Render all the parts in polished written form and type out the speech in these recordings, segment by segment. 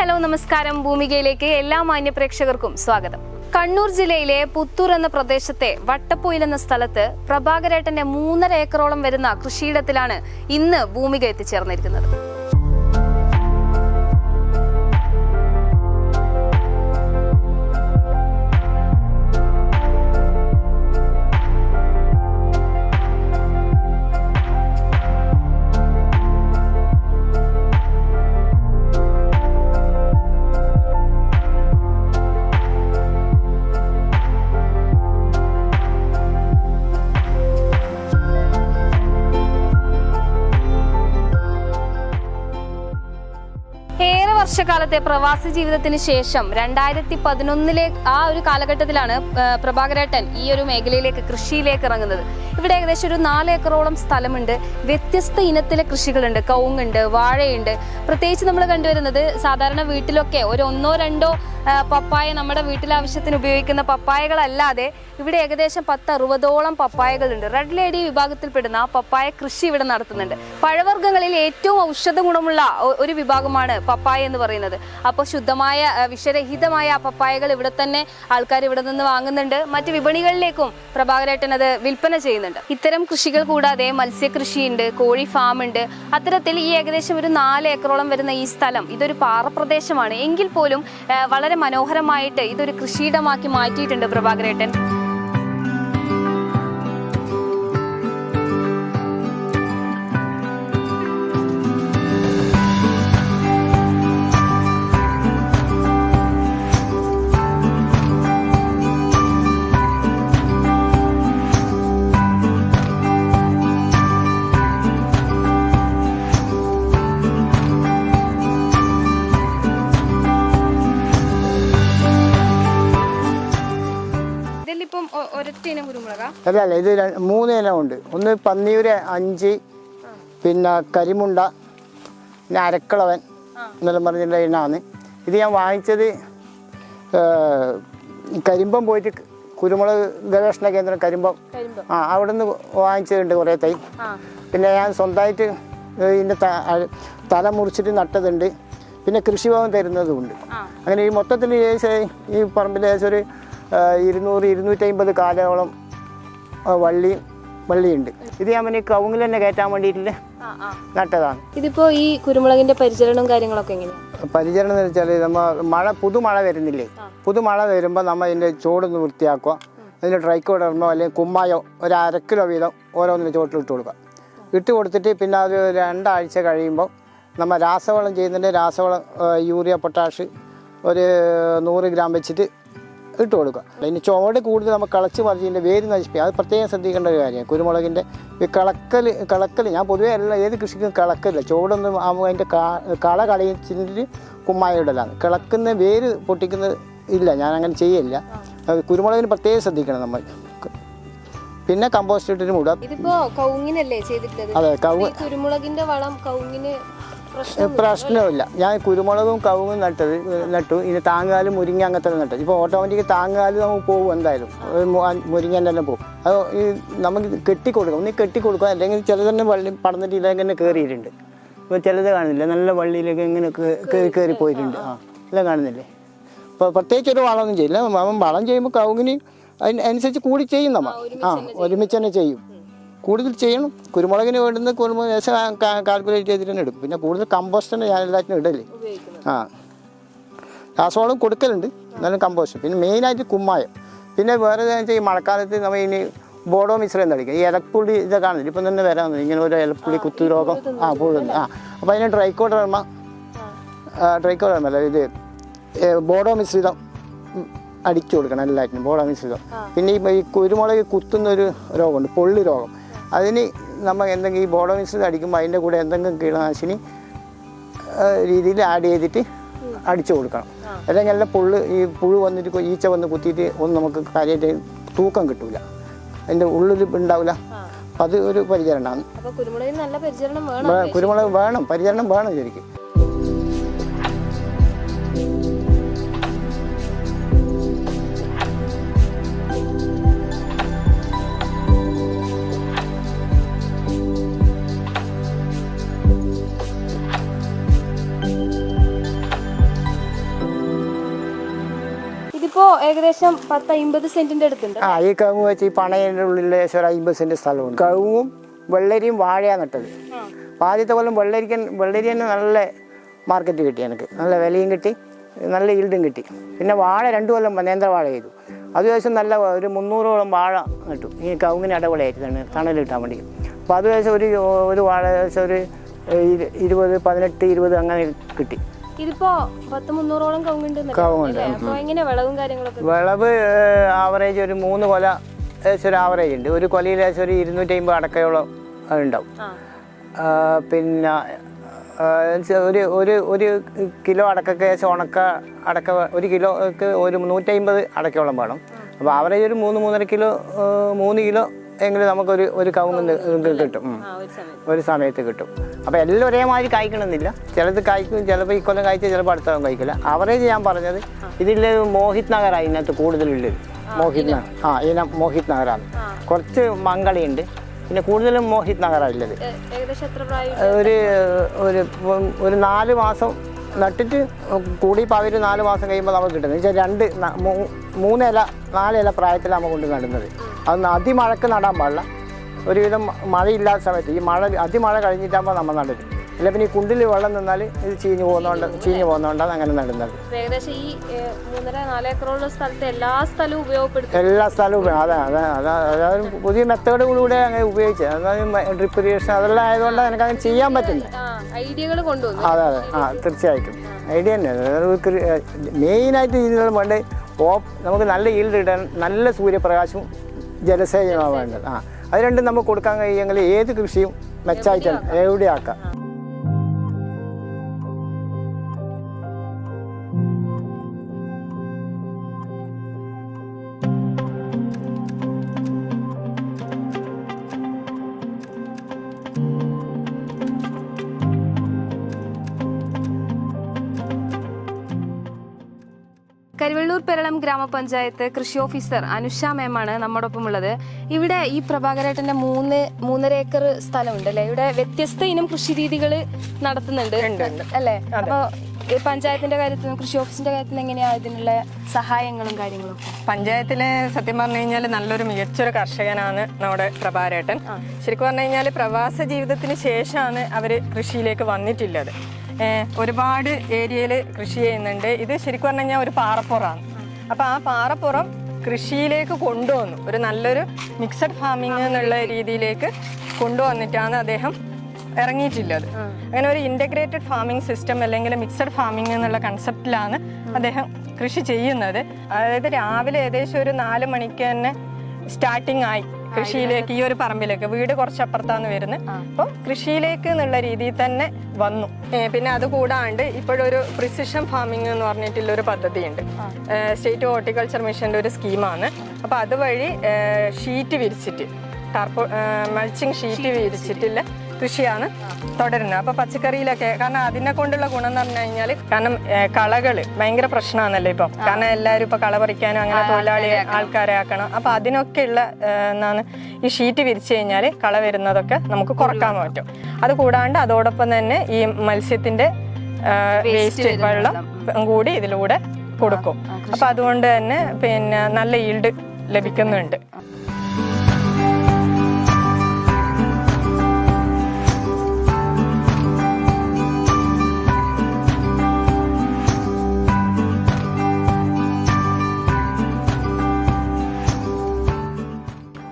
Hello നമസ്കാരം. ഭൂമികയിലേക്ക് എല്ലാ മാന്യ പ്രേക്ഷകർക്കും സ്വാഗതം. കണ്ണൂർ ജില്ലയിലെ പുത്തൂർ എന്ന പ്രദേശത്തെ വട്ടപ്പൊയിൽ എന്ന സ്ഥലത്ത് പ്രഭാകരേട്ടന്റെ 3.5 ഏക്കറോളം വരുന്ന കൃഷിയിടത്തിലാണ് ഇന്ന് ഭൂമിക എത്തിച്ചേർന്നിരിക്കുന്നത്. വർഷകാലത്തെ പ്രവാസി ജീവിതത്തിന് ശേഷം 2011 ആ ഒരു കാലഘട്ടത്തിലാണ് പ്രഭാകരേട്ടൻ ഈ ഒരു മേഖലയിലേക്ക് കൃഷിയിലേക്ക് ഇറങ്ങുന്നത്. ഇവിടെ ഏകദേശം ഒരു 4 ഏക്കറോളം സ്ഥലമുണ്ട്. വ്യത്യസ്ത ഇനത്തിലെ കൃഷികളുണ്ട്. കവുങ്ങുണ്ട്, വാഴയുണ്ട്. പ്രത്യേകിച്ച് നമ്മൾ കണ്ടുവരുന്നത് സാധാരണ വീട്ടിലൊക്കെ ഒരു 1-2 പപ്പായ നമ്മുടെ വീട്ടിലാവശ്യത്തിന് ഉപയോഗിക്കുന്ന പപ്പായകളല്ലാതെ ഇവിടെ ഏകദേശം 10-60ഓളം പപ്പായകളുണ്ട്. റെഡ് ലേഡി വിഭാഗത്തിൽപ്പെടുന്ന പപ്പായ കൃഷി ഇവിടെ നടത്തുന്നുണ്ട്. പഴവർഗ്ഗങ്ങളിൽ ഏറ്റവും ഔഷധ ഗുണമുള്ള ഒരു വിഭാഗമാണ് പപ്പായ എന്ന് പറയുന്നത്. അപ്പോൾ ശുദ്ധമായ വിഷരഹിതമായ പപ്പായകൾ ഇവിടെ തന്നെ ആൾക്കാർ ഇവിടെ നിന്ന് വാങ്ങുന്നുണ്ട്. മറ്റ് വിപണികളിലേക്കും പ്രഭാകരേട്ടൻ അത് വിൽപ്പന ചെയ്യുന്നുണ്ട്. ഇത്തരം കൃഷികൾ കൂടാതെ മത്സ്യകൃഷിയുണ്ട്, കോഴി ഫാം ഉണ്ട്. അത്തരത്തിൽ ഈ ഏകദേശം ഒരു 4 ഏക്കറോളം വരുന്ന ഈ സ്ഥലം ഇതൊരു പാറപ്രദേശമാണ്. എങ്കിൽ പോലും വളരെ മനോഹരമായിട്ട് ഇതൊരു കൃഷിയിടമാക്കി മാറ്റിയിട്ടുണ്ട് പ്രഭാകരേട്ടൻ. അല്ല, ഇത് 3 ഇനമുണ്ട്. ഒന്ന് പന്നിയൂര് 5, പിന്നെ കരിമുണ്ട, പിന്നെ അരക്കളവൻ എന്നെല്ലാം പറഞ്ഞിട്ടുള്ള ഇനമാണ്. ഇത് ഞാൻ വാങ്ങിച്ചത് കരിമ്പം പോയിട്ട് കുരുമുളക് ഗവേഷണ കേന്ദ്രം കരിമ്പം അവിടെ നിന്ന് വാങ്ങിച്ചതുണ്ട് കുറേ തൈ. പിന്നെ ഞാൻ സ്വന്തമായിട്ട് ഇതിൻ്റെ തല മുറിച്ചിട്ട് നട്ടതുണ്ട്. പിന്നെ കൃഷിഭവൻ തരുന്നതുമുണ്ട്. അങ്ങനെ ഈ മൊത്തത്തിൽ ഈ പറമ്പിൽ ഏകദേശം ഒരു 200-250 കാലോളം വള്ളിയുണ്ട്. ഇത് ഞാൻ പിന്നെ കവുങ്ങിൽ തന്നെ കയറ്റാൻ വേണ്ടിയിട്ട് നട്ടതാണ്. ഇതിപ്പോ ഈ കുരുമുളകിന്റെ പരിചരണവും കാര്യങ്ങളൊക്കെ എങ്ങനെയാണ്? പരിചരണം എന്ന് വെച്ചാൽ നമ്മൾ പുതുമഴ വരുന്നില്ലേ, പുതുമഴ വരുമ്പോൾ നമ്മൾ ഇതിൻ്റെ ചുവടൊന്ന് വൃത്തിയാക്കുക. അതിൻ്റെ ട്രൈക്കോഡർമോ അല്ലെങ്കിൽ കുമ്മായോ ഒരു 1/2 കിലോ വീതം ഓരോന്നിൻ്റെ ചുവട്ടിൽ ഇട്ട് കൊടുക്കുക. ഇട്ട് കൊടുത്തിട്ട് പിന്നെ അത് 2 ആഴ്ച കഴിയുമ്പോൾ നമ്മൾ രാസവളം ചെയ്യുന്നുണ്ട്. രാസവളം യൂറിയ, പൊട്ടാഷ് ഒരു 100 ഗ്രാം വെച്ചിട്ട് ഇട്ട് കൊടുക്കുക. അതിന് ചുവട് കൂടുതൽ നമ്മൾ കളച്ച് മറിച്ചതിൻ്റെ വേര് നശിപ്പിക്കുക. അത് പ്രത്യേകം ശ്രദ്ധിക്കേണ്ട ഒരു കാര്യമാണ്. കുരുമുളകിൻ്റെ ഈ കളക്കൽ ഞാൻ പൊതുവേ ഏത് കൃഷിക്കും കളക്കില്ല. ചുവടൊന്നും അതിൻ്റെ കള കളയിച്ചിട്ട് കുമ്മായ ഇടലാണ്. കിളക്കുന്ന വേര് പൊട്ടിക്കുന്നത് ഇല്ല, ഞാൻ അങ്ങനെ ചെയ്യില്ല. കുരുമുളകിന് പ്രത്യേകം ശ്രദ്ധിക്കണം നമ്മൾ. പിന്നെ കമ്പോസ്റ്റ് ഇട്ടിട്ട് മൂടാം. അതെ, കുരുമുളകിൻ്റെ വളം കവുങ്ങിന് പ്രശ്നമില്ല. ഞാൻ കുരുമുളകും കവുങ്ങും നട്ടു. ഇനി താങ്ങാലും മുരിങ്ങ അങ്ങനത്തെ നട്ടു. ഇപ്പോൾ ഓട്ടോമാറ്റിക് താങ്ങാലും നമുക്ക് പോകും, എന്തായാലും മുരിങ്ങൻ്റെ എല്ലാം പോകും. അത് ഈ നമുക്ക് കെട്ടിക്കൊടുക്കാം. ഒന്ന് കെട്ടിക്കൊടുക്കുക, അല്ലെങ്കിൽ ചിലതന്നെ വള്ളി പടന്നിട്ട് ഇങ്ങനെ കയറിയിട്ടുണ്ട്. ഇപ്പോൾ ചിലത് കാണുന്നില്ല, നല്ല വള്ളിയിലേക്ക് ഇങ്ങനെ കയറി പോയിട്ടുണ്ട്. എല്ലാം കാണുന്നില്ലേ? അപ്പോൾ പ്രത്യേകിച്ച് ഒരു വളമൊന്നും ചെയ്യില്ല. വളം ചെയ്യുമ്പോൾ കവുങ്ങിന് അതിനനുസരിച്ച് കൂടി ചെയ്യും നമ്മൾ. ഒരുമിച്ച് തന്നെ ചെയ്യും. കൂടുതൽ ചെയ്യണം. കുരുമുളകിന് വേണ്ടുന്ന കുരുമുളക് ശേഷം കാൽക്കുലേറ്റ് ചെയ്തിട്ട് തന്നെ എടുക്കും. പിന്നെ കൂടുതൽ കമ്പോസ്റ്റ് തന്നെ ഞാൻ എല്ലാറ്റിനും ഇടല്ലേ. രാസവളം കൊടുക്കലുണ്ട്, എന്നാലും കമ്പോസ്റ്റ്. പിന്നെ മെയിനായിട്ട് കുമ്മായം. പിന്നെ വേറെ ഈ മഴക്കാലത്ത് നമ്മൾ ഇനി ബോഡോ മിശ്രം തളിക്കും. ഈ ഇലപ്പുള്ളി ഇതൊക്കെ കാണുന്നില്ല, ഇപ്പം തന്നെ വരാമെന്ന് ഇങ്ങനെ ഒരു ഇലപ്പുള്ളി കുത്തു രോഗം പുള്ളുണ്ട്. അപ്പോൾ അതിന് ട്രൈക്കോഡർമ അല്ല, ഇത് ബോഡോ മിശ്രിതം അടിച്ചു കൊടുക്കണം എല്ലാറ്റിനും, ബോഡോ മിശ്രിതം. പിന്നെ ഈ കുരുമുളക് കുത്തുന്നൊരു രോഗമുണ്ട്, പൊള്ളി രോഗം. അതിന് നമ്മൾ എന്തെങ്കിലും ഈ ബോഡോ മിശ്രിതം അടിക്കുമ്പോൾ അതിൻ്റെ കൂടെ എന്തെങ്കിലും കീടനാശിനി രീതിയിൽ ആഡ് ചെയ്തിട്ട് അടിച്ചു കൊടുക്കണം. അല്ലെങ്കിൽ എല്ലാം ഈ പുഴു വന്നിട്ട് ഈച്ച വന്ന് കുത്തിയിട്ട് ഒന്നും നമുക്ക് കാര്യമായിട്ട് തൂക്കം കിട്ടൂല, അതിൻ്റെ ഉള്ളിൽ ഉണ്ടാവില്ല. അത് ഒരു പരിചരണമാണ്. കുരുമുളക് വേണം, പരിചരണം വേണം ശരിക്കും. ഇതിപ്പോ ഏകദേശം 10-50 സെന്റിന്റെ അടുത്തുണ്ട്. ഈ കവുങ്ങ് വെച്ച് ഈ പണയുടെ ഉള്ളിൽ ഏകദേശം ഒരു 50 സെന്റ് സ്ഥലമുണ്ട്. കവുങ്ങും വെള്ളരിയും വാഴയാണ് നട്ടത്. അപ്പോൾ ആദ്യത്തെ കൊല്ലം വെള്ളരി തന്നെ നല്ല മാർക്കറ്റ് കിട്ടി എനിക്ക്, നല്ല വിലയും കിട്ടി, നല്ല ഈൽഡും കിട്ടി. പിന്നെ വാഴ 2 കൊല്ലം നേന്ത്ര വാഴ ചെയ്തു. അത് ദിവസം നല്ല ഒരു 300ഓളം വാഴ നട്ടു. ഈ കവുങ്ങിന് ഇടവിളയായിട്ട് തണൽ കിട്ടാൻ വേണ്ടി. അപ്പോൾ അത് ദിവസം ഒരു വാഴ ദിവസം ഒരു 20, 18, 20 അങ്ങനെ കിട്ടി. ഇതിപ്പോ 10-300ഓളം കവുങ്ങുണ്ട്. വിളവ് ആവറേജ് ഒരു 3 കൊല ഏകദേശം ഒരു ആവറേജ് ഉണ്ട്. ഒരു കൊലയിൽ ഏകദേശം ഒരു 250 അടക്കയോളം ഉണ്ടാവും. പിന്നെ ഒരു കിലോ അടക്കൊക്കെ ഏകദേശം അടക്ക 1 കിലോക്ക് ഒരു 150 അടക്കയോളം വേണം. അപ്പോൾ ആവറേജ് ഒരു 3-3.5 കിലോ 3 കിലോ എങ്കിലും നമുക്കൊരു കവുങ്ങ് കിട്ടും, ഒരു സമയത്ത് കിട്ടും. അപ്പോൾ എല്ലാം ഒരേമാതിരി കായ്ക്കണമെന്നില്ല. ചിലത് കായ്ക്കും, ചിലപ്പോൾ ഈ കൊല്ലം കായ്ച്ചാൽ ചിലപ്പോൾ അടുത്ത കൊല്ലം കായ്ക്കില്ല. ആവറേജ് ഞാൻ പറഞ്ഞത് ഇതിൽ മോഹിത് നഗറാണ് ഇതിനകത്ത് കൂടുതലുള്ളത്. മോഹിത് നഗർ ഇതിനെ മോഹിത് നഗറാണ്. കുറച്ച് മംഗളിയുണ്ട്, പിന്നെ കൂടുതലും മോഹിത് നഗറാണ് ഉള്ളത്. ഒരു 4 മാസം നട്ടിട്ട് കൂടി പകൽ 4 മാസം കഴിയുമ്പോൾ നമുക്ക് കിട്ടുന്നത് വെച്ചാൽ 4 ഇല പ്രായത്തിൽ നമ്മൾ കൊണ്ട് നടുന്നത്. അത് അതിമഴക്ക് നടാൻ പാടില്ല. ഒരുവിധം മഴയില്ലാത്ത സമയത്ത് ഈ അതിമഴ കഴിഞ്ഞിട്ടാകുമ്പോൾ നമ്മൾ നടുന്നത്. അല്ല പിന്നെ ഈ കുണ്ടിൽ വെള്ളം നിന്നാൽ ഇത് ചീഞ്ഞു പോകുന്നതുകൊണ്ടാണ് അങ്ങനെ നടുന്നത്. ഏകദേശം ഈ 3.5-4 ഏക്കറുള്ള സ്ഥലത്ത് എല്ലാ സ്ഥലവും അതായത് പുതിയ മെത്തേഡുകളിലൂടെ അങ്ങനെ ഉപയോഗിച്ചത്. അതായത് ഡ്രിപ്പ് ഇറിഗേഷൻ അതെല്ലാം ആയതുകൊണ്ട് എനിക്ക് അങ്ങനെ ചെയ്യാൻ പറ്റുന്നത്. ഐഡിയകൾ കൊണ്ടുവന്നു. അതെ തീർച്ചയായിട്ടും ഐഡിയ തന്നെ. മെയിനായിട്ട് ഇതിനുള്ള വേണ്ടത് നമുക്ക് നല്ല ഈൽഡ് ഇടാൻ നല്ല സൂര്യപ്രകാശവും ജലസേചനമാണ് വേണ്ടത്. അത് രണ്ടും നമുക്ക് കൊടുക്കാൻ കഴിയുമെങ്കിൽ ഏത് കൃഷിയും മെച്ചമായിട്ടാണ് എവിടെയാക്കാം. കരിവെള്ളൂർ പെരളം ഗ്രാമപഞ്ചായത്ത് കൃഷി ഓഫീസർ അനുഷ മാമാണ് നമ്മോടൊപ്പം ഉള്ളത്. ഇവിടെ ഈ പ്രഭാകരേട്ടന്റെ 3.5 ഏക്കർ സ്ഥലമുണ്ട് അല്ലെ? ഇവിടെ വ്യത്യസ്ത ഇനം കൃഷി രീതികൾ നടത്തുന്നുണ്ട് അല്ലേ? അപ്പൊ പഞ്ചായത്തിന്റെ കാര്യത്തിലും കൃഷി ഓഫീസിന്റെ കാര്യത്തിലും എങ്ങനെയാ ഇതിനുള്ള സഹായങ്ങളും കാര്യങ്ങളും? പഞ്ചായത്തിലെ സത്യം പറഞ്ഞു കഴിഞ്ഞാൽ നല്ലൊരു മികച്ചൊരു കർഷകനാണ് നമ്മുടെ പ്രഭാകരേട്ടൻ. ശരിക്കും പറഞ്ഞു കഴിഞ്ഞാൽ പ്രവാസ ജീവിതത്തിന് ശേഷമാണ് അവര് കൃഷിയിലേക്ക് വന്നിട്ടുള്ളത്. ഒരുപാട് ഏരിയയിൽ കൃഷി ചെയ്യുന്നുണ്ട്. ഇത് ശരിക്കും പറഞ്ഞു കഴിഞ്ഞാൽ ഒരു പാറപ്പുറമാണ്. അപ്പോൾ ആ പാറപ്പുറം കൃഷിയിലേക്ക് കൊണ്ടുവന്നു, ഒരു നല്ലൊരു മിക്സഡ് ഫാമിംഗ് എന്നുള്ള രീതിയിലേക്ക് കൊണ്ടുവന്നിട്ടാണ് അദ്ദേഹം ഇറങ്ങിയിട്ടുള്ളത്. അങ്ങനെ ഒരു ഇൻ്റഗ്രേറ്റഡ് ഫാമിംഗ് സിസ്റ്റം അല്ലെങ്കിൽ മിക്സഡ് ഫാമിംഗ് എന്നുള്ള കൺസെപ്റ്റിലാണ് അദ്ദേഹം കൃഷി ചെയ്യുന്നത്. അതായത് രാവിലെ ഏകദേശം ഒരു 4 മണിക്ക് തന്നെ സ്റ്റാർട്ടിങ് ആയി കൃഷിയിലേക്ക്. ഈ ഒരു പറമ്പിലേക്ക്, വീട് കുറച്ചപ്പുറത്താണ് വരുന്നത്. അപ്പോൾ കൃഷിയിലേക്ക് എന്നുള്ള രീതിയിൽ തന്നെ വന്നു. പിന്നെ അത് കൂടാണ്ട് ഇപ്പോഴൊരു പ്രിസിഷൻ ഫാമിംഗ് എന്ന് പറഞ്ഞിട്ടുള്ളൊരു പദ്ധതിയുണ്ട്. സ്റ്റേറ്റ് ഹോർട്ടിക്കൾച്ചർ മിഷൻ്റെ ഒരു സ്കീമാണ്. അപ്പോൾ അതുവഴി ഷീറ്റ് വിരിച്ചിട്ട് മൾച്ചിങ് ഷീറ്റ് വിരിച്ചിട്ടുള്ള കൃഷിയാണ് തുടരുന്നത്. അപ്പോൾ പച്ചക്കറിയിലൊക്കെ, കാരണം അതിനെ കൊണ്ടുള്ള ഗുണം എന്ന് പറഞ്ഞു കഴിഞ്ഞാൽ, കാരണം കളകൾ ഭയങ്കര പ്രശ്നമാണല്ലോ ഇപ്പം. കാരണം എല്ലാവരും ഇപ്പോൾ കള പറിക്കാനും അങ്ങനെ തൊഴിലാളി ആൾക്കാരെ ആക്കണം. അപ്പോൾ അതിനൊക്കെയുള്ള എന്താണ് ഈ ഷീറ്റ് വിരിച്ചു കഴിഞ്ഞാൽ കള വരുന്നതൊക്കെ നമുക്ക് കുറക്കാൻ പറ്റും. അത് കൂടാണ്ട് അതോടൊപ്പം തന്നെ ഈ മത്സ്യത്തിൻ്റെ വേസ്റ്റ് വെള്ളം കൂടി ഇതിലൂടെ കൊടുക്കും. അപ്പോൾ അതുകൊണ്ട് തന്നെ പിന്നെ നല്ല ഈൽഡ് ലഭിക്കുന്നുണ്ട്.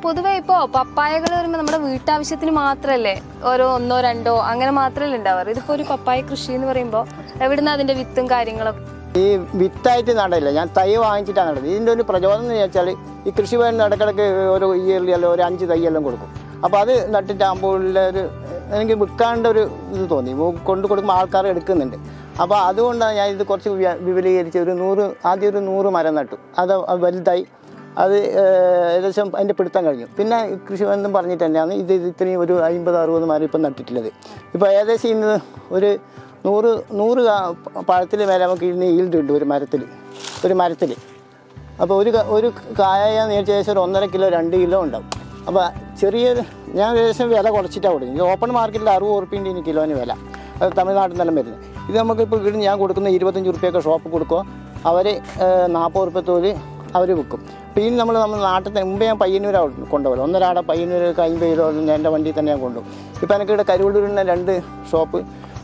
പൊതുവെ ഇപ്പോൾ പപ്പായകൾ വരുമ്പോൾ നമ്മുടെ വീട്ടാവശ്യത്തിന് മാത്രമല്ലേ ഓരോ 1-2 അങ്ങനെ മാത്രമല്ലേ ഉണ്ടാവാറ്? ഇതിപ്പോൾ ഒരു പപ്പായ കൃഷി എന്ന് പറയുമ്പോൾ എവിടുന്ന് അതിൻ്റെ വിത്തും കാര്യങ്ങളൊക്കെ? ഈ വിത്തായിട്ട് നടയില്ല, ഞാൻ തൈ വാങ്ങിച്ചിട്ടാണ് നടുന്നത്. ഇതിൻ്റെ ഒരു പ്രചോദനം എന്ന് വെച്ചാൽ ഈ കൃഷിഭവൻ ഇടയ്ക്കിടയ്ക്ക് ഒരു ഇയർലി അല്ല ഒരു 5 തൈയെല്ലാം കൊടുക്കും. അപ്പോൾ അത് നട്ടിട്ടാകുമ്പോൾ എനിക്ക് വിൽക്കാണ്ട് ഒരു ഇത് തോന്നി. കൊടുക്കുമ്പോൾ ആൾക്കാർ എടുക്കുന്നുണ്ട്. അപ്പോൾ അതുകൊണ്ടാണ് ഞാൻ ഇത് കുറച്ച് വിപുലീകരിച്ച് ആദ്യം ഒരു 100 മരം നട്ടു. അത് വലുതായി, അത് ഏകദേശം അതിൻ്റെ പിടുത്തം കഴിഞ്ഞു. പിന്നെ കൃഷിഭവൻ പറഞ്ഞിട്ട് തന്നെയാണ് ഇത് ഇത്രയും ഒരു 50-60 മരം ഇപ്പം നട്ടിട്ടുള്ളത്. ഇപ്പോൾ ഏകദേശം ഇന്ന് ഒരു 100 പഴത്തിൽ മേലെ നമുക്ക് ഇന്ന് ഈൽഡ് ഉണ്ട് ഒരു മരത്തിൽ. അപ്പോൾ ഒരു കായെന്ന് ഏകദേശം ഒരു 1.5 കിലോ 2 കിലോ ഉണ്ടാവും. അപ്പോൾ ഞാൻ ഏകദേശം വില കുറച്ചിട്ടാണ് കൊടുക്കുന്നത്. ഓപ്പൺ മാർക്കറ്റിൽ 60 ഉറുപ്പിൻ്റെ ഇനി കിലോന് വില. അത് തമിഴ്നാട്ടിൽ നിന്നെല്ലാം വരുന്നത്. ഇത് നമുക്കിപ്പോൾ ഞാൻ കൊടുക്കുന്ന 25 ഉറുപ്പിയൊക്കെ ഷോപ്പ് കൊടുക്കുക. അവർ 40 ഉറുപ്പ്യ തോല് അവർ വിൽക്കും. പിന്നെ നമ്മൾ നാട്ടിൽ മുമ്പേ ഞാൻ പയ്യന്നൂരാണ് കൊണ്ടുപോകും. ഒന്നരാടെ പയ്യന്നൂർ 50 കിലോ എൻ്റെ വണ്ടിയിൽ തന്നെ ഞാൻ കൊണ്ടുപോകും. ഇപ്പോൾ എനിക്ക് ഇവിടെ കരുവള്ളൂരിൻ്റെ 2 ഷോപ്പ്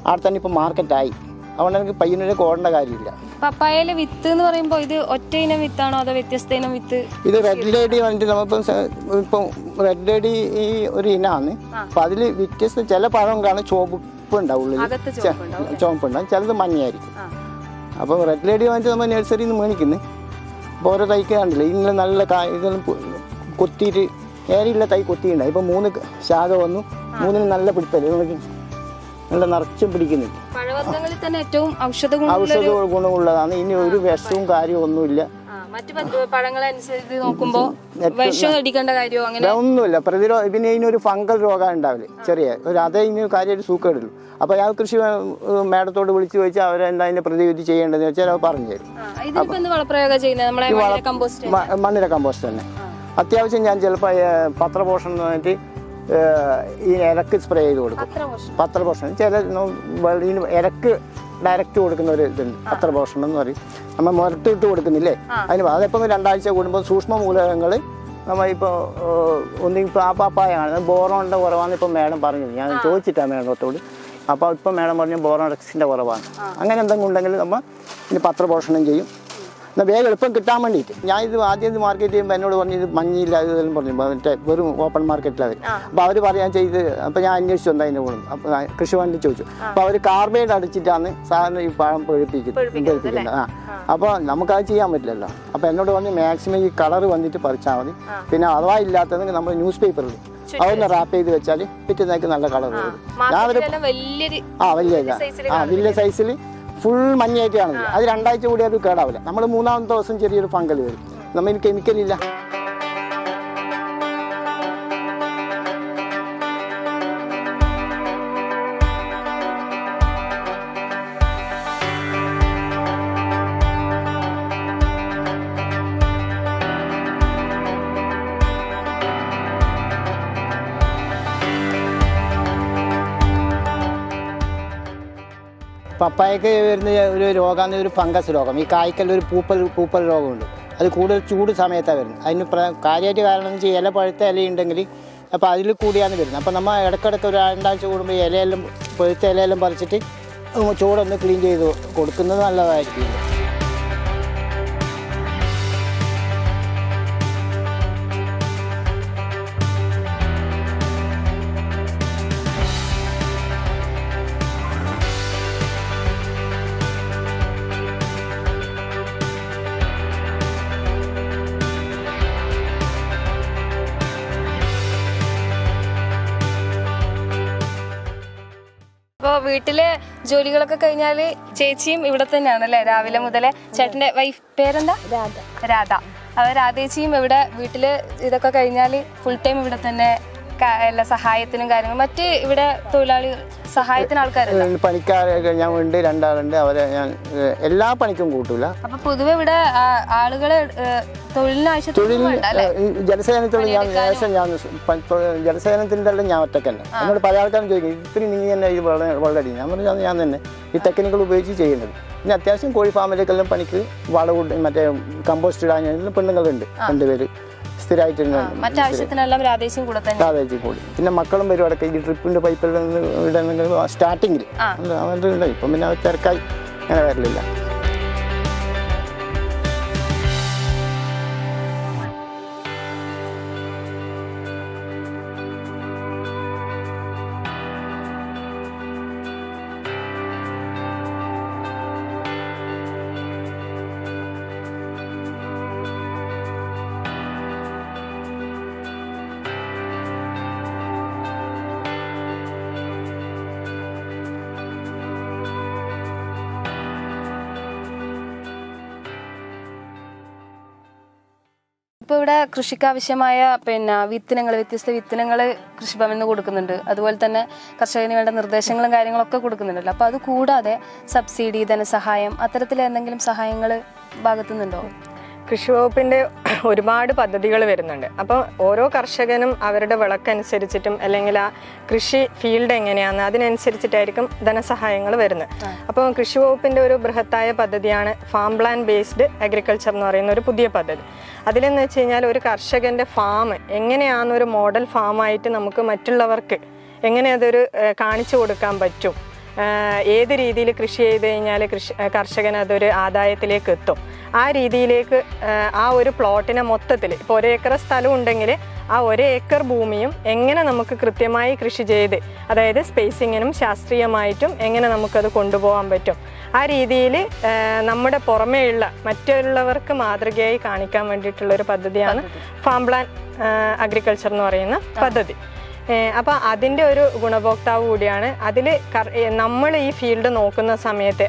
അവിടെ തന്നെ ഇപ്പോൾ മാർക്കറ്റായി. അതുകൊണ്ട് എനിക്ക് പയ്യന്നൂരേക്ക് ഓടേണ്ട കാര്യമില്ല. പപ്പായയിലെ വിത്ത് എന്ന് പറയുമ്പോൾ ഇത് ഒറ്റ ഇനം വിത്താണോ അതോ വ്യത്യസ്ത ഇനം വിത്ത്? ഇത് റെഡ് ലേഡി വന്നിട്ട് നമ്മളിപ്പം റെഡ് ലേഡി ഈ ഒരു ഇനമാണ്. അപ്പം അതിൽ വ്യത്യസ്ത ചില പഴം കാണും ചുവപ്പ് ഉണ്ടാവും, ഉള്ളിൽ ചുവപ്പുണ്ടാവും, ചിലത് മഞ്ഞയായിരിക്കും. അപ്പോൾ റെഡ് ലേഡി വന്നിട്ട് നമ്മൾ നഴ്സറിയിൽ നിന്ന് മേടിക്കുന്നത്. അപ്പോൾ ഓരോ തൈക്ക് കണ്ടില്ല ഇങ്ങനെ നല്ല ഇതെല്ലാം കൊത്തിയിട്ട് ഏരിയുള്ള തൈ കൊത്തിയിട്ടുണ്ടായി. ഇപ്പോൾ 3 ശാഖ വന്നു, 3 നല്ല പിടുത്തല്ലേ നമുക്ക് നല്ല നിറച്ചും പിടിക്കുന്നില്ല. പഴവർഗ്ഗങ്ങളിൽ തന്നെ ഏറ്റവും ഔഷധ ഗുണമുള്ളതാണ്. ഇനി ഒരു വിഷവും കാര്യവും ഒന്നുമില്ല. മറ്റു പഴങ്ങളനുസരിച്ച് നോക്കുമ്പോൾ വിഷം അടിക്കേണ്ട കാര്യമോ അങ്ങനെ ഒന്നുമില്ല. പിന്നെ ഇതിനൊരു ഫംഗൽ രോഗം ഉണ്ടാവില്ല ചെറിയ ഒരു, അതേ ഇനി കാര്യമായിട്ട് സൂക്കേടുള്ളൂ. അപ്പോൾ ഞാൻ കൃഷി മേഡത്തോട് വിളിച്ച് ചോദിച്ചാൽ അവരെന്താ അതിൻ്റെ പ്രതിവിധി ചെയ്യേണ്ടതെന്ന് വെച്ചാൽ അവർ പറഞ്ഞു തരും. മണ്ണിര കമ്പോസ്റ്റ് തന്നെ. അത്യാവശ്യം ഞാൻ ചിലപ്പോൾ പത്രപോഷണം എന്ന് പറഞ്ഞിട്ട് ഈ ഇലക്ക് സ്പ്രേ ചെയ്ത് കൊടുക്കും. പത്രപോഷണം ചില ഇലക്ക് ഡയറക്റ്റ് കൊടുക്കുന്ന ഒരു ഇതുണ്ട്, പത്രപോഷണം എന്ന് പറയും. നമ്മൾ മുരട്ടിട്ട് കൊടുക്കുന്നില്ലേ, അതിന് അതിപ്പോൾ 2 ആഴ്ച കൂടുമ്പോൾ സൂക്ഷ്മ മൂലകങ്ങൾ നമ്മളിപ്പോൾ ഒന്നിപ്പോൾ ആ പാപ്പായാണ് ബോറോണിൻ്റെ കുറവാണെന്ന് ഇപ്പം മേഡം പറഞ്ഞത്. ഞാൻ ചോദിച്ചിട്ടാണ് മേഡത്തോട്. അപ്പോൾ ഇപ്പം മേഡം പറഞ്ഞു ബോറോഡെക്സിൻ്റെ കുറവാണ്. അങ്ങനെ എന്തെങ്കിലും ഉണ്ടെങ്കിൽ നമ്മൾ ഇനി പത്രപോഷണം ചെയ്യും. എന്നാൽ വേഗം എളുപ്പം കിട്ടാൻ വേണ്ടിയിട്ട് ഞാൻ ഇത് ആദ്യം മാർക്കറ്റ് ചെയ്യുമ്പോൾ എന്നോട് പറഞ്ഞു ഇത് മഞ്ഞില്ല ഇതെല്ലാം പറഞ്ഞു. മറ്റേ വെറും ഓപ്പൺ മാർക്കറ്റിൽ അപ്പോൾ അവർ പറയാൻ ചെയ്ത്. അപ്പോൾ ഞാൻ അന്വേഷിച്ചു എന്താ അതിൻ്റെ ഗുണം. അപ്പോൾ കൃഷിഭവനിൽ ചോദിച്ചു. അപ്പോൾ അവർ കാർബൈഡ് അടിച്ചിട്ടാണ് സാധാരണ ഈ പഴം പൊഴിപ്പിക്കുന്നത്. അപ്പോൾ നമുക്കത് ചെയ്യാൻ പറ്റില്ലല്ലോ. അപ്പോൾ എന്നോട് പറഞ്ഞു മാക്സിമം ഈ കളർ വന്നിട്ട് പറിച്ചാൽ മതി. പിന്നെ അഥവാ ഇല്ലാത്തതെങ്കിൽ നമ്മൾ ന്യൂസ് പേപ്പറിൽ അതൊന്ന് റാപ്പ് ചെയ്ത് വെച്ചാൽ പിറ്റേന്നേക്ക് നല്ല കളർ വരും. ഞാൻ വലിയ സൈസിൽ ഫുൾ മഞ്ഞയായിട്ട് കാണുന്നത്. അത് 2 ആഴ്ച കൂടി അത് കേടാവില്ല. നമ്മൾ 3-ാമത്തെ ദിവസം ചെറിയൊരു ഫംഗൽ വരും. നമ്മൾ കെമിക്കലില്ല. പപ്പായക്ക് വരുന്ന ഒരു രോഗമാണ് ഒരു ഫംഗസ് രോഗം. ഈ കായ്ക്കൽ ഒരു പൂപ്പൽ രോഗമുണ്ട്. അത് കൂടുതൽ ചൂട് സമയത്താണ് വരുന്നത്. അതിന് കാര്യമായിട്ട് കാരണം എന്ന് വെച്ചാൽ ഇല പഴുത്ത ഇലയുണ്ടെങ്കിൽ അപ്പോൾ അതിൽ കൂടിയാണ് വരുന്നത്. അപ്പോൾ നമ്മൾ ഇടയ്ക്കിടയ്ക്ക് ഒരു 2 ആഴ്ച കൂടുമ്പോൾ ഇലയെല്ലാം പഴുത്ത ഇലയെല്ലാം പറിച്ചിട്ട് ചൂടൊന്ന് ക്ലീൻ ചെയ്ത് കൊടുക്കുന്നത് നല്ലതായിരിക്കും. അപ്പോൾ വീട്ടിലെ ജോലികളൊക്കെ കഴിഞ്ഞാൽ ചേച്ചിയും ഇവിടെ തന്നെയാണ് അല്ലേ രാവിലെ മുതലേ? ചേട്ടൻ്റെ വൈഫ് പേരെന്താ? രാധ. അപ്പോൾ രാധേച്ചിയും ഇവിടെ വീട്ടിൽ ഇതൊക്കെ കഴിഞ്ഞാൽ ഫുൾ ടൈം ഇവിടെ തന്നെ എല്ലാ സഹായത്തിനും കാര്യങ്ങളും മറ്റ് ഇവിടെ തൊഴിലാളി സഹായത്തിന് ആൾക്കാരുണ്ട്? പണിക്കാരൊക്കെ ഞാൻ ഉണ്ട്, 2 ആളുണ്ട്. അവരെ ഞാൻ എല്ലാ പണിക്കും കൂട്ടൂല. അപ്പൊ പൊതുവെ ഇവിടെ ആളുകളെ ജലസേനത്തിലുള്ള ജലസേനത്തിൻ്റെ എല്ലാം ഞാൻ ഒറ്റക്ക് തന്നെ. എന്നോട് പല ആൾക്കാരും ചോദിക്കും ഇത്തിരി നീ തന്നെ ഇത് വളരടി. ഞാൻ പറഞ്ഞാൽ ഞാൻ തന്നെ ഈ ടെക്നിക്കൽ ഉപയോഗിച്ച് ചെയ്യുന്നത്. പിന്നെ അത്യാവശ്യം കോഴി ഫാമിലേക്കെല്ലാം പണിക്ക് വളകൂട്ട് മറ്റേ കമ്പോസ്റ്റ് ഇടാൻ പെണ്ണുങ്ങളുണ്ട് 2 പേര് സ്ഥിരമായിട്ട്. മറ്റാവശ്യത്തിനെല്ലാം രാധേശം കൂടെ കൂടി. പിന്നെ മക്കളും വരും അടക്കം ഈ ട്രിപ്പിൻ്റെ പൈപ്പെല്ലാം ഇടണമെങ്കിൽ സ്റ്റാർട്ടിങ്ങിൽ അവരുടെ ഇപ്പം പിന്നെ തിരക്കായി അങ്ങനെ വരലില്ല. ഇപ്പോൾ ഇവിടെ കൃഷിക്ക് ആവശ്യമായ വിത്തിനങ്ങൾ വ്യത്യസ്ത വിത്തിനങ്ങൾ കൃഷിഭവനിൽ നിന്ന് കൊടുക്കുന്നുണ്ട്. അതുപോലെ തന്നെ കർഷകന് വേണ്ട നിർദ്ദേശങ്ങളും കാര്യങ്ങളൊക്കെ കൊടുക്കുന്നുണ്ടല്ലോ. അപ്പോൾ അത് കൂടാതെ സബ്സിഡി ധനസഹായം അത്തരത്തിൽ എന്തെങ്കിലും സഹായങ്ങൾ ഭാഗത്തുനിന്നുണ്ടോ? കൃഷി വകുപ്പിൻ്റെ ഒരുപാട് പദ്ധതികൾ വരുന്നുണ്ട്. അപ്പോൾ ഓരോ കർഷകനും അവരുടെ വിളക്കനുസരിച്ചിട്ടും അല്ലെങ്കിൽ ആ കൃഷി ഫീൽഡ് എങ്ങനെയാണെന്ന് അതിനനുസരിച്ചിട്ടായിരിക്കും ധനസഹായങ്ങൾ വരുന്നത്. അപ്പോൾ കൃഷി വകുപ്പിൻ്റെ ഒരു ബൃഹത്തായ പദ്ധതിയാണ് ഫാം പ്ലാൻ ബേസ്ഡ് അഗ്രികൾച്ചർ എന്ന് പറയുന്ന ഒരു പുതിയ പദ്ധതി. അതിലെന്ന് വെച്ച് കഴിഞ്ഞാൽ ഒരു കർഷകൻ്റെ ഫാം എങ്ങനെയാണെന്നൊരു മോഡൽ ഫാമായിട്ട് നമുക്ക് മറ്റുള്ളവർക്ക് എങ്ങനെ അതൊരു കാണിച്ചു കൊടുക്കാൻ പറ്റും, ഏത് രീതിയിൽ കൃഷി ചെയ്ത് കഴിഞ്ഞാൽ കർഷകൻ അതൊരു ആദായത്തിലേക്ക് എത്തും, ആ രീതിയിലേക്ക് ആ ഒരു പ്ലോട്ടിനെ മൊത്തത്തിൽ ഇപ്പോൾ 1 ഏക്കർ സ്ഥലം ഉണ്ടെങ്കിൽ ആ 1 ഏക്കർ ഭൂമിയും എങ്ങനെ നമുക്ക് കൃത്യമായി കൃഷി ചെയ്ത്, അതായത് സ്പേസിങ്ങിനും ശാസ്ത്രീയമായിട്ടും എങ്ങനെ നമുക്കത് കൊണ്ടുപോകാൻ പറ്റും, ആ രീതിയിൽ നമ്മുടെ പുറമേയുള്ള മറ്റുള്ളവർക്ക് മാതൃകയായി കാണിക്കാൻ വേണ്ടിയിട്ടുള്ളൊരു പദ്ധതിയാണ് ഫാം പ്ലാൻ അഗ്രികൾച്ചർ എന്ന് പറയുന്ന പദ്ധതി. അപ്പോൾ അതിൻ്റെ ഒരു ഗുണഭോക്താവ് കൂടിയാണ്. അതിൽ നമ്മൾ ഈ ഫീൽഡ് നോക്കുന്ന സമയത്ത്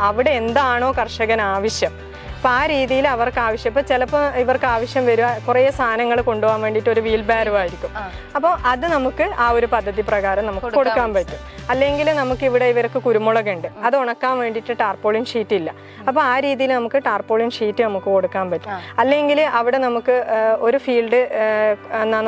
അവിടെ എന്താണോ കർഷകന് ആവശ്യം, അപ്പോൾ ആ രീതിയിൽ അവർക്ക് ആവശ്യം, ഇപ്പോൾ ചിലപ്പോൾ ഇവർക്ക് ആവശ്യം വരിക കുറേ സാധനങ്ങൾ കൊണ്ടുപോകാൻ വേണ്ടിയിട്ട് ഒരു വീൽ ബാരോ ആയിരിക്കും. അപ്പോൾ അത് നമുക്ക് ആ ഒരു പദ്ധതി പ്രകാരം നമുക്ക് കൊടുക്കാൻ പറ്റും. അല്ലെങ്കിൽ നമുക്കിവിടെ ഇവർക്ക് കുരുമുളകുണ്ട്, അത് ഉണക്കാൻ വേണ്ടിയിട്ട് ടാർപോളിൻ ഷീറ്റ് ഇല്ല, അപ്പോൾ ആ രീതിയിൽ നമുക്ക് ടാർപോളിൻ ഷീറ്റ് നമുക്ക് കൊടുക്കാൻ പറ്റും. അല്ലെങ്കിൽ അവിടെ നമുക്ക് ഒരു ഫീൽഡ്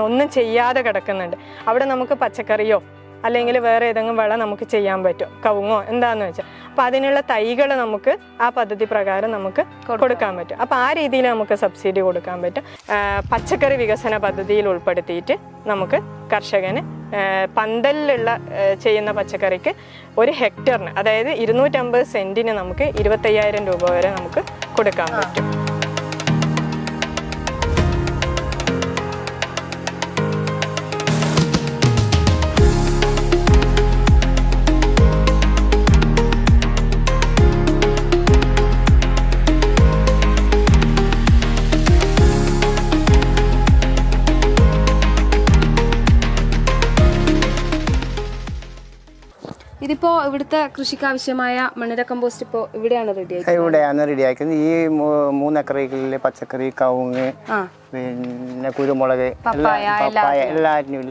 ഒന്നും ചെയ്യാതെ കിടക്കുന്നുണ്ട്, അവിടെ നമുക്ക് പച്ചക്കറിയോ അല്ലെങ്കിൽ വേറെ ഏതെങ്കിലും വിള നമുക്ക് ചെയ്യാൻ പറ്റും, കവുങ്ങോ എന്താണെന്ന് വെച്ചാൽ, അപ്പോൾ അതിനുള്ള തൈകൾ നമുക്ക് ആ പദ്ധതി പ്രകാരം നമുക്ക് കൊടുക്കാൻ പറ്റും. അപ്പോൾ ആ രീതിയിൽ നമുക്ക് സബ്സിഡി കൊടുക്കാൻ പറ്റും. പച്ചക്കറി വികസന പദ്ധതിയിൽ ഉൾപ്പെടുത്തിയിട്ട് നമുക്ക് കർഷകന് പന്തലിലുള്ള ചെയ്യുന്ന പച്ചക്കറിക്ക് 1 ഹെക്ടറിന്, അതായത് 250 സെൻറ്റിന് നമുക്ക് 25,000 രൂപ വരെ നമുക്ക് കൊടുക്കാൻ പറ്റും. ഇതിപ്പോ ഇവിടുത്തെ കൃഷിക്ക് ആവശ്യമായ മണ്ണിര കമ്പോസ്റ്റ് ഇപ്പോൾ ഇവിടെയാണ് റെഡിയാക്കുന്നത്. ഈ 3 ഏക്കറിൽ പച്ചക്കറി, കവുങ്ങ്, പിന്നെ കുരുമുളക്, പപ്പായ എല്ലാറ്റിനും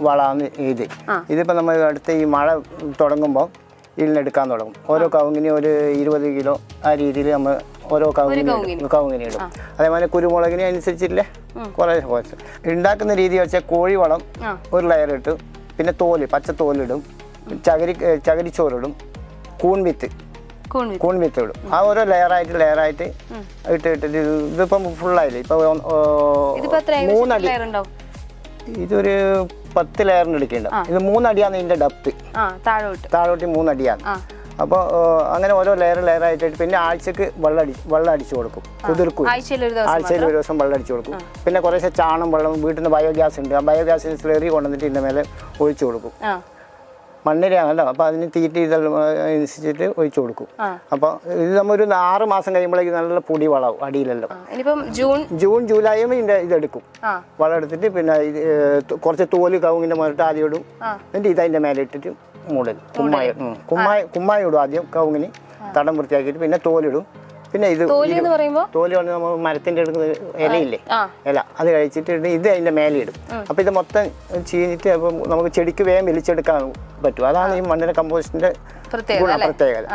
വളമാണ് ഇത്. ഇതിപ്പോ നമ്മൾ അടുത്ത് ഈ മഴ തുടങ്ങുമ്പോൾ ഇതിനെടുക്കാൻ തുടങ്ങും. ഓരോ കവുങ്ങിനും ഒരു 20 കിലോ ആ രീതിയിൽ നമ്മൾ ഓരോ കവുങ്ങിന് ഇടും. അതേപോലെ കുരുമുളകിന് അനുസരിച്ചില്ലേ കുറച്ച് ഉണ്ടാക്കുന്ന രീതി വെച്ചാൽ കോഴിവളം 1 ലെയർ ഇട്ടു, പിന്നെ പച്ചത്തോലിടും, ചകിരിച്ചോറിടും, കൂൺവിത്ത് ഇടും. ആ ഓരോ ലെയറായിട്ട് ഇട്ടിട്ട് ഇതിപ്പം ഫുള്ളായില്ലേ. ഇപ്പൊ 3 അടി, ഇതൊരു 10 ലെയറിന് എടുക്കേണ്ട. ഇത് 3 അടിയാണ് ഇതിന്റെ ഡെപ്ത്, താഴോട്ട് 3 അടിയാണ്. അപ്പോൾ അങ്ങനെ ഓരോ ലെയറായിട്ട് പിന്നെ ആഴ്ചക്ക് വെള്ളം അടിച്ചു കൊടുക്കും, കുതിർക്കും. ആഴ്ചയിൽ ഒരു ദിവസം വെള്ളം അടിച്ചു കൊടുക്കും. പിന്നെ കുറേശ്ശെ വെള്ളം വീട്ടിൽ നിന്ന് ബയോഗ്യാസ് ഉണ്ട്, ആ ബയോഗ്യാസിന് സ്ലറി കൊണ്ടുവന്നിട്ട് ഇതിന്റെ മേലെ ഒഴിച്ചു കൊടുക്കും. മണ്ണിരയാണല്ലോ, അപ്പോൾ അതിന് തീറ്റ ഇതെല്ലാം അനുസരിച്ചിട്ട് ഒഴിച്ചു കൊടുക്കും. അപ്പോൾ ഇത് നമ്മൊരു 6 മാസം കഴിയുമ്പോഴേക്ക് നല്ല പൊടി വളവും അടിയിലെല്ലാം. ജൂൺ ജൂലൈയും ഇതിന്റെ ഇതെടുക്കും, വളം എടുത്തിട്ട് പിന്നെ കുറച്ച് തോല് കവുങ്ങിന്റെ മുരട്ട് ആദ്യം ഇടും, എന്നിട്ട് ഇതിന്റെ മേലെ ഇട്ടിട്ട് മൂടൽ കുമ്മായി ഇടും. ആദ്യം കവുങ്ങിന് തടം വൃത്തിയാക്കിയിട്ട് പിന്നെ തോലിടും. പിന്നെ ഇത് തോല് കൊണ്ട് നമ്മൾ മരത്തിന്റെ എടുക്കുന്ന ഇലയില്ലേ, ഇല അത് കഴിച്ചിട്ട് ഇത് അതിന്റെ മേലെ ഇടും. അപ്പൊ ഇത് മൊത്തം ചീഞ്ഞിട്ട് അപ്പൊ നമുക്ക് ചെടിക്ക് വേഗം വലിച്ചെടുക്കാൻ പറ്റും. അതാണ് ഈ മണ്ണിര കമ്പോസ്റ്റിന്റെ പ്രത്യേകത.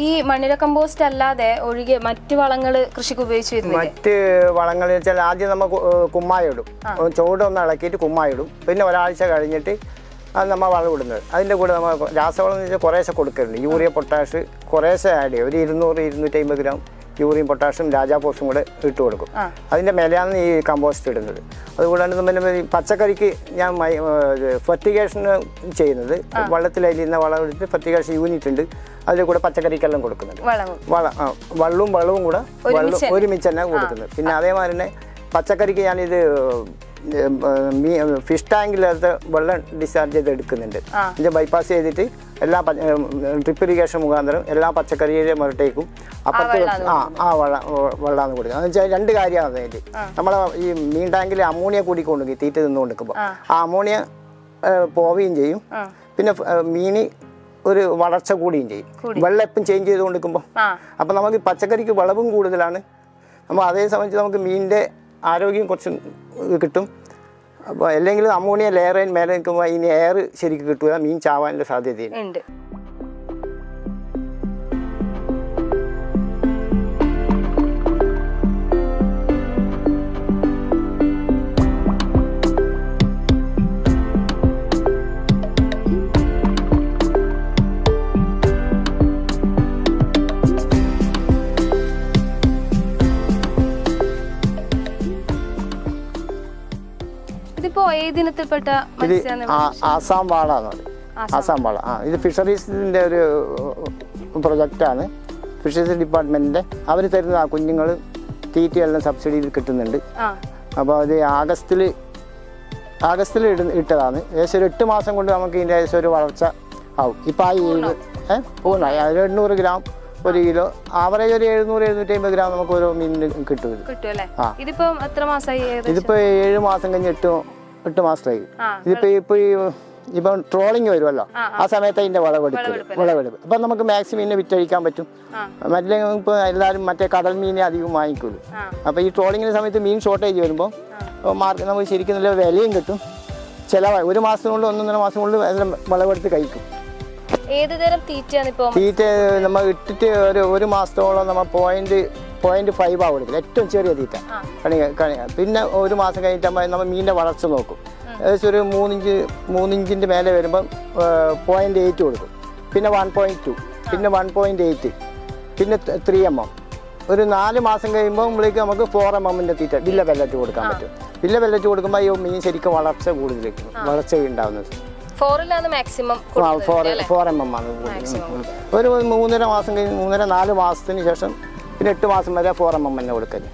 ഈ മണ്ണിര കമ്പോസ്റ്റ് അല്ലാതെ ഒഴികെ മറ്റു വളങ്ങൾ കൃഷിക്ക് ഉപയോഗിച്ചു മറ്റ് വളങ്ങൾ വെച്ചാൽ ആദ്യം നമ്മൾ കുമ്മായി ഇടും, ചുവടൊന്ന് ഇളക്കിയിട്ട് കുമ്മായി ഇടും. പിന്നെ ഒരാഴ്ച കഴിഞ്ഞിട്ട് അത് നമ്മൾ വളം ഇടുന്നത്. അതിൻ്റെ കൂടെ നമ്മൾ രാസവളം എന്ന് വെച്ചാൽ കുറേശ്ശെ കൊടുക്കലുണ്ട്. യൂറിയ, പൊട്ടാഷ് കുറേശ്ശെ ആഡ് ചെയ്യും. ഒരു 200-250 ഗ്രാം യൂറിയും പൊട്ടാഷും രാജാപോസും കൂടെ ഇട്ട് കൊടുക്കും. അതിൻ്റെ മേലെയാണ് ഈ കമ്പോസ്റ്റ് ഇടുന്നത്. അതുകൂടാണ്ട് പിന്നെ പച്ചക്കറിക്ക് ഞാൻ ഫെർട്ടിഗേഷൻ ചെയ്യുന്നത്. വെള്ളത്തിലരിയുന്ന വളം എടുത്ത് ഫെർട്ടിഗേഷൻ യൂണിറ്റ് ഉണ്ട്, അതിൽ കൂടെ പച്ചക്കറിക്കെല്ലാം കൊടുക്കുന്നുണ്ട്. വെള്ളവും കൂടെ ഒരുമിച്ച് തന്നെ കൊടുക്കുന്നത്. പിന്നെ അതേമാതിരി തന്നെ പച്ചക്കറിക്ക് ഞാനിത് ഫിഷ് ടാങ്കിലകത്ത് വെള്ളം ഡിസ്ചാർജ് ചെയ്ത് എടുക്കുന്നുണ്ട്. ഇത് ബൈപ്പാസ് ചെയ്തിട്ട് എല്ലാ ഡ്രിപ്പ് ഇറിഗേഷൻ മുഖാന്തരം എല്ലാ പച്ചക്കറിയുടെ മുരട്ടേക്കും അപ്പുറത്ത് വെള്ളമാണ് കൊടുക്കുന്നത്. എന്ന് വെച്ചാൽ 2 കാര്യമാണ് അതിൻ്റെ. നമ്മളെ ഈ മീൻ ടാങ്കിൽ അമോണിയ കൂടിക്കൊണ്ടു തീറ്റ നിന്നുകൊണ്ടിരിക്കുമ്പോൾ ആ അമോണിയ പോവുകയും ചെയ്യും. പിന്നെ മീന് ഒരു വളർച്ച കൂടുകയും ചെയ്യും. വെള്ളം എപ്പം ചേഞ്ച് ചെയ്തുകൊണ്ടിരിക്കുമ്പോൾ അപ്പം നമുക്ക് പച്ചക്കറിക്ക് വളവും കൂടുതലാണ്. നമ്മൾ അതേ സംബന്ധിച്ച് നമുക്ക് മീനിൻ്റെ ആരോഗ്യം കുറച്ച് കിട്ടും. അപ്പോൾ അല്ലെങ്കിൽ അമോണിയ ലെയർ മേലെ നിൽക്കുമ്പോൾ അതിന് എയർ ശരിക്കും കിട്ടുക, മീൻ ചാവാനുള്ള സാധ്യതയുണ്ട്. ഏതിനത്തിൽപ്പെട്ട ഇത് മത്സ്യമാണ്? ആസാം വാള എന്ന് പറയും. ആസാം വാള. ഇത് ഫിഷറീസിൻ്റെ ഒരു പ്രൊജക്റ്റാണ്. ഫിഷറീസ് ഡിപ്പാർട്ട്മെൻറ്റിൻ്റെ അവർ തരുന്ന ആ കുഞ്ഞുങ്ങൾ തീറ്റയെല്ലാം സബ്സിഡിയിൽ കിട്ടുന്നുണ്ട്. അപ്പോൾ അത് ആഗസ്റ്റിൽ ഇട്ടതാണ്. ഏകദേശം ഒരു 8 മാസം കൊണ്ട് നമുക്ക് ഇതിൻ്റെ ഏകദേശം ഒരു വളർച്ച ആവും. ഇപ്പം ആ പൂർണ്ണമായി 800 ഗ്രാം 1 കിലോ, ആവറേജ് ഒരു 700-750 ഗ്രാം നമുക്ക് ഓരോ മീനിന് കിട്ടും. ഇതിപ്പം എത്ര മാസമായി? ഇതിപ്പോൾ 7 മാസം കഴിഞ്ഞ് 8 മാസമായി. ഇപ്പം ട്രോളിങ് വരുമല്ലോ, ആ സമയത്ത് അതിൻ്റെ വിളവെടുപ്പ്. അപ്പം നമുക്ക് മാക്സിമം മീനിനെ വിറ്റഴിക്കാൻ പറ്റും. മറ്റേ ഇപ്പോൾ എല്ലാവരും മറ്റേ കടൽ മീനെ അധികം വാങ്ങിക്കുള്ളൂ. അപ്പോൾ ഈ ട്രോളിങ്ങിൻ്റെ സമയത്ത് മീൻ ഷോർട്ടേജ് വരുമ്പോൾ നമുക്ക് ശരിക്കും നല്ല വിലയും കിട്ടും. ചിലവായി 1 മാസം കൊണ്ട് 1.5 മാസം കൊണ്ട് എല്ലാം വിളവെടുത്ത് കഴിക്കും. ഏത് തരം തീറ്റയാണ് ഇപ്പോൾ? തീറ്റ നമ്മൾ ഇട്ടിട്ട് ഒരു മാസത്തോളം നമ്മൾ 0.5 ആ കൊടുക്കില്ല, ഏറ്റവും ചെറിയ തീറ്റ. പിന്നെ 1 മാസം കഴിഞ്ഞിട്ട് നമ്മൾ മീനിൻ്റെ വളർച്ച നോക്കും. ഏകദേശം ഒരു 3 ഇഞ്ചിൻ്റെ മേലെ വരുമ്പം 0.8 കൊടുക്കും. പിന്നെ 1.2, പിന്നെ 1.8, പിന്നെ 3 mm. ഒരു 4 മാസം കഴിയുമ്പോൾ നമുക്ക് 4 mm തീറ്റ വില്ല പെല്ലറ്റ് കൊടുക്കാൻ പറ്റും. വില്ല പെല്ലറ്റ് കൊടുക്കുമ്പോൾ ഈ മീൻ ശരിക്കും വളർച്ച വളർച്ച ഉണ്ടാവുന്നത്. 4 മാക്സിമം 4 mm ആണ്. ഒരു 3.5 മാസം കഴിഞ്ഞ് 3.5-4 മാസത്തിന് ശേഷം പിന്നെ 8 മാസം വരെ 4 mm തന്നെ കൊടുക്കല്.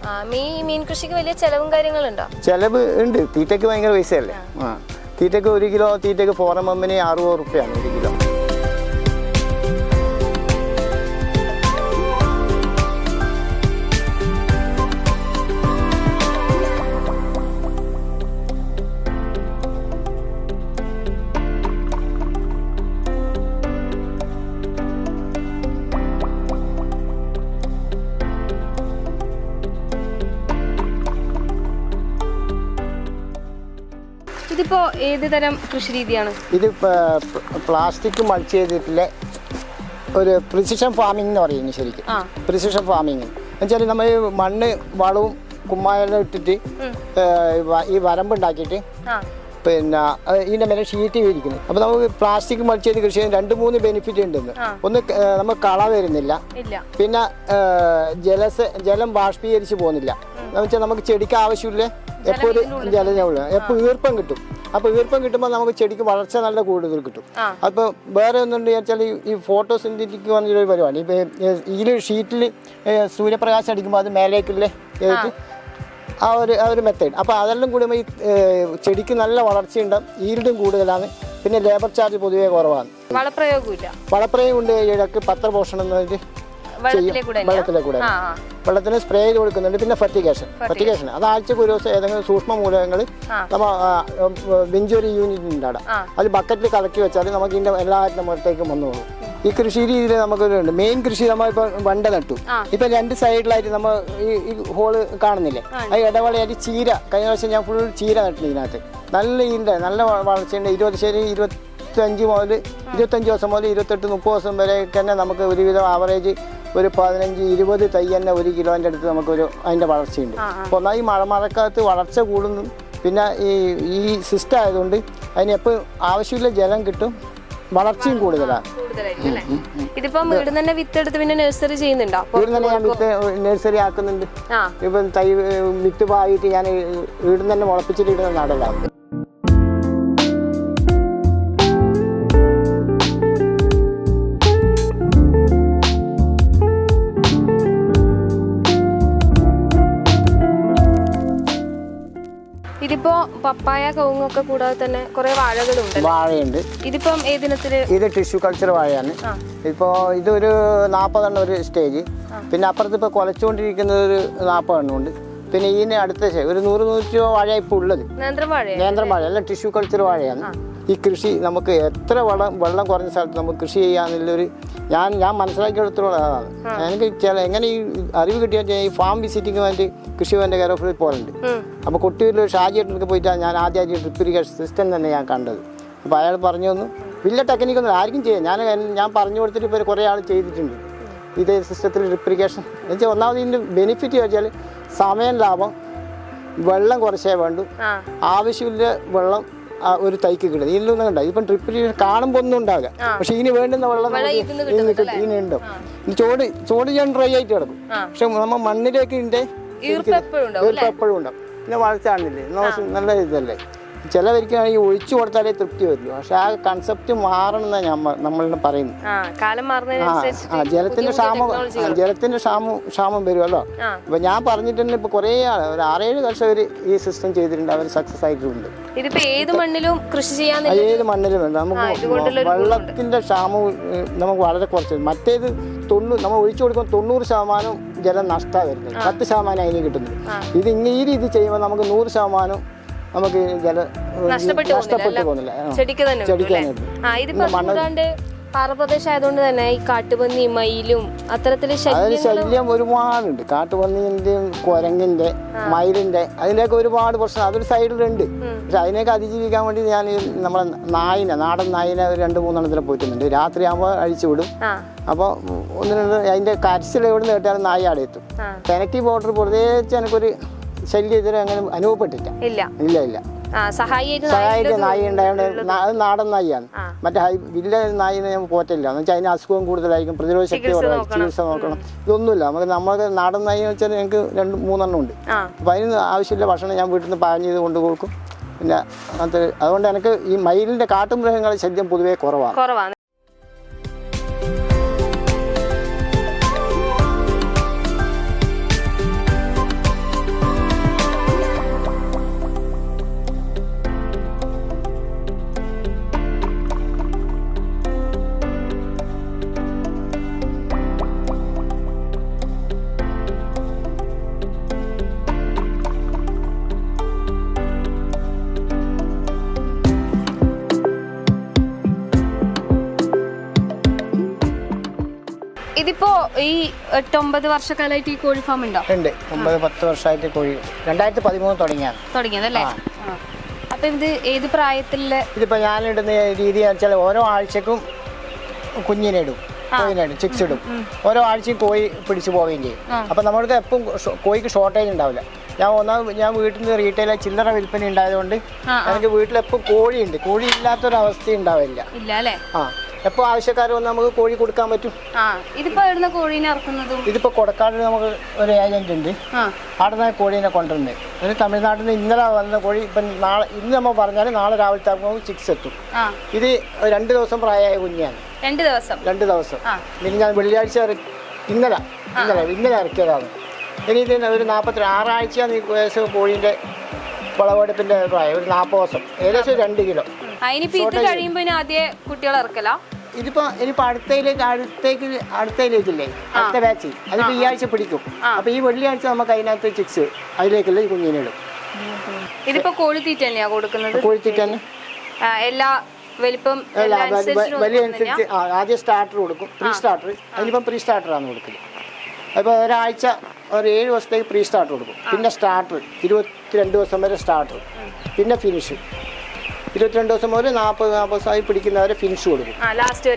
മീൻ കൃഷിക്ക് വലിയ ചെലവും കാര്യങ്ങളുണ്ടോ? ചെലവ് ഉണ്ട്. തീറ്റയ്ക്ക് ഭയങ്കര പൈസയല്ലേ. തീറ്റയ്ക്ക് 1 കിലോ തീറ്റയ്ക്ക് 4 mm-ന് 60 റുപ്യാണ് 1 കിലോ. ഇതിപ്പോ ഏത് തരം കൃഷി രീതിയാണ്? ഇത് പ്ലാസ്റ്റിക് മൾച്ച് ചെയ്തിട്ടുള്ള ഒരു പ്രിസിഷൻ ഫാമിംഗ് എന്ന് പറയുന്നത്. ശരിക്കും പ്രിസിഷൻ ഫാമിംഗ് എന്നുവെച്ചാൽ നമ്മൾ മണ്ണ് വളവും കുമ്മായെല്ലാം ഇട്ടിട്ട് ഈ വരമ്പുണ്ടാക്കിയിട്ട് പിന്നെ ഇതിൻ്റെ മേലെ ഷീറ്റ് വിരിക്കുന്നു. അപ്പോൾ നമുക്ക് പ്ലാസ്റ്റിക് മൾച്ച് ചെയ്ത് കൃഷി ചെയ്യാൻ 2-3 ബെനിഫിറ്റ് ഉണ്ടെന്ന്. ഒന്ന്, നമുക്ക് കള വരുന്നില്ല. പിന്നെ ജലം ബാഷ്പീകരിച്ച് പോകുന്നില്ല. എന്ന് വെച്ചാൽ നമുക്ക് ചെടിക്ക് ആവശ്യമില്ല എപ്പോഴും ജലമുള്ള എപ്പോൾ ഈർപ്പം കിട്ടും. അപ്പോൾ ഈർപ്പം കിട്ടുമ്പോൾ നമുക്ക് ചെടിക്ക് വളർച്ച നല്ല കൂടുതൽ കിട്ടും. അപ്പോൾ വേറെ ഒന്നുണ്ട് വെച്ചാൽ ഈ ഫോട്ടോസിന്തറ്റിക് പറഞ്ഞൊരു പരിപാടി. ഇപ്പോൾ ഇതിൽ ഷീറ്റിൽ സൂര്യപ്രകാശം അടിക്കുമ്പോൾ അത് മേലേക്കുള്ള ആ ഒരു മെത്തേഡ്. അപ്പോൾ അതെല്ലാം കൂടുമ്പോൾ ഈ ചെടിക്ക് നല്ല വളർച്ചയുണ്ടാകും, ഈൽഡും കൂടുതലാണ്. പിന്നെ ലേബർ ചാർജ് പൊതുവേ കുറവാണ്. വളപ്രയോഗം ഉണ്ട്. ഇടയ്ക്ക് പത്രപോഷണം എന്ന് പറഞ്ഞിട്ട് വെള്ളത്തിലെ കൂടെ വെള്ളത്തിന് സ്പ്രേ ചെയ്ത് കൊടുക്കുന്നുണ്ട്. പിന്നെ ഫെർട്ടിഗേഷൻ അത് ആഴ്ചക്ക് ഒരു ദിവസം ഏതെങ്കിലും സൂക്ഷ്മ മൂലകങ്ങൾ നമ്മൾ ബെഞ്ചുറി യൂണിറ്റ് ഉണ്ടാകും. അത് ബക്കറ്റിൽ കലക്കി വെച്ചാൽ നമുക്ക് ഇതിൻ്റെ എല്ലാവരും നമ്മളത്തേക്കും വന്നോളൂ. ഈ കൃഷി രീതിയിൽ നമുക്കൊരു മെയിൻ കൃഷി നമ്മളിപ്പോൾ വണ്ട നട്ടു. ഇപ്പം 2 സൈഡിലായിട്ട് നമ്മൾ ഈ ഹോള് കാണുന്നില്ലേ, അത് ഇടവേളയായിട്ട് ചീര. കഴിഞ്ഞ പ്രാവശ്യം ഞാൻ ഫുൾ ചീര നട്ടു. ഇതിനകത്ത് നല്ല ഈൻ്റെ നല്ല വളർച്ചയുണ്ട്. 25 ദിവസം മുതൽ 28-30 ദിവസം വരെ തന്നെ നമുക്ക് ഒരുവിധം ആവറേജ് ഒരു 15-20 തൈ തന്നെ 1 കിലോൻ്റെ അടുത്ത് നമുക്കൊരു അതിൻ്റെ വളർച്ചയുണ്ട്. അപ്പോൾ ഒന്നായി മഴക്കാലത്ത് വളർച്ച കൂടുന്നു. പിന്നെ ഈ സിസ്റ്റം ആയതുകൊണ്ട് അതിന് എപ്പോഴും ആവശ്യമില്ല ജലം കിട്ടും, വളർച്ചയും കൂടുതലാണ്. ഇതിപ്പം വീട് തന്നെ വിത്തെടുത്ത് പിന്നെ നഴ്സറി ചെയ്യുന്നുണ്ടോ? വീട് തന്നെ ഞാൻ നഴ്സറി ആക്കുന്നുണ്ട്. ഇപ്പം തൈ വിത്ത് പാകിയിട്ട് ഞാൻ വീട് തന്നെ മുളപ്പിച്ചിട്ട് ഇടുന്ന നടലാണ്. ഇതിപ്പോ പപ്പായ കവുങ്ങൊക്കെ കൂടാതെ തന്നെ കുറെ വാഴകളുണ്ട്. വാഴയുണ്ട്. ഇതിപ്പം ഏതിനത്തില്? ഇത് ടിഷ്യൂ കൾച്ചർ വാഴയാണ്. ഇപ്പോൾ ഇതൊരു 40 എണ്ണം ഒരു സ്റ്റേജ്. പിന്നെ അപ്പുറത്ത് ഇപ്പോൾ കുലച്ചുകൊണ്ടിരിക്കുന്നത് ഒരു 40 എണ്ണം ഉണ്ട്. പിന്നെ ഇതിന് അടുത്ത ഒരു 100-100 വാഴ ഇപ്പോൾ ഉള്ളത് നേന്ത്രം വാഴ അല്ല, ടിഷ്യൂ കൾച്ചർ വാഴയാണ്. ഈ കൃഷി നമുക്ക് എത്ര വെള്ളം കുറഞ്ഞ സ്ഥലത്ത് നമുക്ക് കൃഷി ചെയ്യാന്നുള്ളൊരു ഞാൻ മനസ്സിലാക്കിയെടുത്തോളം അതാണ്. എനിക്ക് എങ്ങനെ ഈ അറിവ് കിട്ടിയാൽ ഈ ഫാം വിസിറ്റിംഗ് വേണ്ടി കൃഷി ഭവൻ്റെ കെയർ ഓഫിൽ പോലുണ്ട്. അപ്പോൾ കൊട്ടിയൂരിൽ ഷാജിയേട്ടനൊക്കെ പോയിട്ടാണ് ഞാൻ ആദ്യമായിട്ട് ഡ്രിപ്പ് ഇറിഗേഷൻ സിസ്റ്റം തന്നെ ഞാൻ കണ്ടത്. അപ്പോൾ അയാൾ പറഞ്ഞു തന്നു. വലിയ ടെക്നിക്കൊന്നും ആർക്കും ചെയ്യാം. ഞാൻ പറഞ്ഞു കൊടുത്തിട്ട് ഇപ്പോൾ കുറേ ആൾ ചെയ്തിട്ടുണ്ട് ഇതേ സിസ്റ്റത്തിൽ ഡ്രിപ്പ് ഇറിഗേഷൻ. എന്നുവെച്ചാൽ ഒന്നാമത് ഇതിൻ്റെ ബെനിഫിറ്റ് വെച്ചാൽ സമയം ലാഭം, വെള്ളം കുറച്ചേ വേണ്ടു, ആവശ്യമില്ല വെള്ളം ഒരു തൈക്ക് കിട്ടും. ഇതിലൊന്നും ഉണ്ടാവും. ഇപ്പം ഡ്രിപ്പ് ഇറിഗേഷൻ കാണുമ്പോൾ ഒന്നും ഉണ്ടാവില്ല, പക്ഷെ ഇതിന് വേണ്ടുന്ന വെള്ളം ഇതിനുണ്ടാവും. ചോട് ഞാൻ ഡ്രൈ ആയിട്ട് കിടക്കും. പക്ഷെ നമ്മൾ മണ്ണിലേക്ക് ഇതിൻ്റെ ഈർപ്പം എപ്പോഴും ഉണ്ടാവും. പിന്നെ വളർച്ച കാണുന്നില്ലേ, നല്ല ഇതല്ലേ. ചിലവർക്കാണെങ്കിൽ ഒഴിച്ചു കൊടുത്താലേ തൃപ്തി വരുള്ളൂ. പക്ഷെ ആ കൺസെപ്റ്റ് മാറണം എന്നാണ് നമ്മൾ പറയുന്നത്. കാലം മാറുന്നതിനനുസരിച്ച് ജലത്തിന്റെ ക്ഷാമം വരുമല്ലോ. അപ്പൊ ഞാൻ പറഞ്ഞിട്ടുണ്ട്, ഇപ്പൊ കുറെ ആള് ഒരു 6-7 കർഷകർ ഈ സിസ്റ്റം ചെയ്തിട്ടുണ്ട്, അവർ സക്സസ് ആയിട്ടുണ്ട്. ഇതിപ്പോ ഏത് മണ്ണിലും കൃഷി ചെയ്യാൻ, ഏത് മണ്ണിലും വേണ്ട. നമുക്ക് വെള്ളത്തിന്റെ ക്ഷാമം നമുക്ക് വളരെ കുറച്ച്. മറ്റേത് നമ്മൾ ഒഴിച്ചു കൊടുക്കുമ്പോൾ 90% ജലം നഷ്ടമാണ് വരുന്നത്, 10% അതിന് കിട്ടുന്നത്. ഇത് ഈ രീതി ചെയ്യുമ്പോൾ നമുക്ക് 100% നമുക്ക് ജലം നഷ്ടപ്പെട്ടു പോകുന്നില്ല. പാറപ്രദേശം ആയതുകൊണ്ട് തന്നെ ഈ കാട്ടുപന്നി, മയിലും അത്തരത്തില് ശല്യം ഒരുപാടുണ്ട്. കാട്ടുപന്നിന്റെയും കുരങ്ങിന്റെ മയിലിന്റെ അതിന്റെയൊക്കെ ഒരുപാട് പ്രശ്നം അതൊരു സൈഡിലുണ്ട്. പക്ഷെ അതിനെയൊക്കെ അതിജീവിക്കാൻ വേണ്ടി ഞാൻ നമ്മളെ നാടൻ നായിനെ 2-3 പോറ്റുന്നുണ്ട്. രാത്രി ആകുമ്പോൾ അഴിച്ചു വിടും. അപ്പോൾ 1-2 അതിന്റെ കരച്ചിൽ എവിടെ നിന്ന് കേട്ടാലും നായ അവിടെ എത്തും. പെനക്കി ബോർഡർ പ്രത്യേകിച്ച് എനിക്കൊരു ശല്യം ഇതുവരെ അങ്ങനെ അനുഭവപ്പെട്ടില്ല. ഇല്ല സഹായിയായിട്ട് നായി ഉണ്ടായതുകൊണ്ട് അത് നാടൻ നായിയാണ്. മറ്റേ വില്ല നായിനെ ഞാൻ പോറ്റില്ല. എന്ന് വെച്ചാൽ അതിന് അസുഖം കൂടുതലായിരിക്കും, പ്രതിരോധ ശക്തി കുറവായിരിക്കും, ചികിത്സ നോക്കണം. ഇതൊന്നുമില്ല. നമുക്ക് നാടൻ നായി വെച്ചാൽ ഞങ്ങൾക്ക് 2-3 ഉണ്ട്. അപ്പം അതിന് ആവശ്യമില്ല ഭക്ഷണം ഞാൻ വീട്ടിൽ നിന്ന് പാകം ചെയ്ത് കൊണ്ടു കൊടുക്കും. പിന്നെ അതുകൊണ്ട് എനിക്ക് ഈ മയിലിന്റെ കാട്ടുമൃഗങ്ങളുടെ ശല്യം പൊതുവേ കുറവാണ്. ഇതിപ്പോ ഈ 8-9 വർഷക്കാലമായിട്ട് ഈ കോഴി ഫാം ഉണ്ടോ? ഉണ്ട്. 9-10 വർഷമായിട്ട് കോഴി 2013 തുടങ്ങിയതല്ലേ? അപ്പൊ ഇത് ഏത് പ്രായത്തിലുള്ള? ഇതിപ്പോ ഞാനിടുന്ന രീതി വെച്ചാൽ ഓരോ ആഴ്ചക്കും കുഞ്ഞിനെ ഇടും, ചിക്സ് ഇടും. ഓരോ ആഴ്ചയും കോഴി പിടിച്ചു പോവുകയും ചെയ്യും. അപ്പൊ നമ്മൾക്ക് എപ്പം കോഴിക്ക് ഷോർട്ടേജ് ഉണ്ടാവില്ല. ഞാൻ വീട്ടിൽ നിന്ന് റീറ്റെയിൽ ചില്ലറ വിൽപ്പന ഉണ്ടായതുകൊണ്ട് എനിക്ക് വീട്ടിലെപ്പം കോഴിയുണ്ട്. കോഴി ഇല്ലാത്തൊരവസ്ഥ ഉണ്ടാവില്ല. എപ്പോ ആവശ്യക്കാർ വന്ന് നമുക്ക് കോഴി കൊടുക്കാൻ പറ്റും. ഇതിപ്പോ കൊടക്കാട് നമുക്ക് ഒരു ഏജന്റ് ഉണ്ട്, അവിടെ നിന്ന് കോഴീനെ കൊണ്ടുവരുന്നത്. ഒരു തമിഴ്നാട്ടിൽ നിന്ന് ഇന്നലെ വന്ന കോഴി ഇപ്പം ഇന്ന് നമ്മൾ പറഞ്ഞാൽ നാളെ രാവിലത്തെ ആകുമ്പോൾ ചിക്സ് എത്തും. ഇത് 2 ദിവസം പ്രായമായ കുഞ്ഞാണ്. 2 ദിവസം. പിന്നെ ഞാൻ വെള്ളിയാഴ്ച ഇന്നലെ ഇറക്കിയതാണ്. ഇനി ഇത് ഒരു 46 ആഴ്ചയാണ് ഈ കോഴീൻ്റെ വിളവെടുപ്പിന്റെ പ്രായം. ഒരു 40 ദിവസം, ഏകദേശം 2 കിലോ. ഇതിപ്പോ അടുത്തയിലേക്കില്ലേ അടുത്ത ബാച്ച്, അതിപ്പോ ഈ ആഴ്ച പിടിക്കും. അപ്പൊ ഈ വെള്ളിയാഴ്ച നമുക്ക് അതിനകത്ത് ചിക്സ് അതിലേക്കുള്ള ഈ കുഞ്ഞിനെ ഇടും. ഇതിപ്പോ കോഴിത്തീറ്റ തന്നെയാ കൊടുക്കുന്നത്? കോഴിത്തീറ്റ തന്നെ എല്ലാ വലിപ്പം വലിയ അനുസരിച്ച് ആദ്യം സ്റ്റാർട്ടർ കൊടുക്കും, പ്രീ സ്റ്റാർട്ടർ. അതിനിപ്പം പ്രീ സ്റ്റാർട്ടറാണ് കൊടുക്കുന്നത്. അപ്പോൾ ഒരാഴ്ച ഒരു 7 ദിവസത്തേക്ക് പ്രീ സ്റ്റാർട്ടർ കൊടുക്കും. പിന്നെ സ്റ്റാർട്ടർ 22 ദിവസം വരെ സ്റ്റാർട്ടർ, പിന്നെ ഫിനിഷ് 22 ദിവസം മുതൽ 40 ദിവസമായി പിടിക്കുന്നവരെ ഫിനിഷ് കൊടുക്കും ലാസ്റ്റ്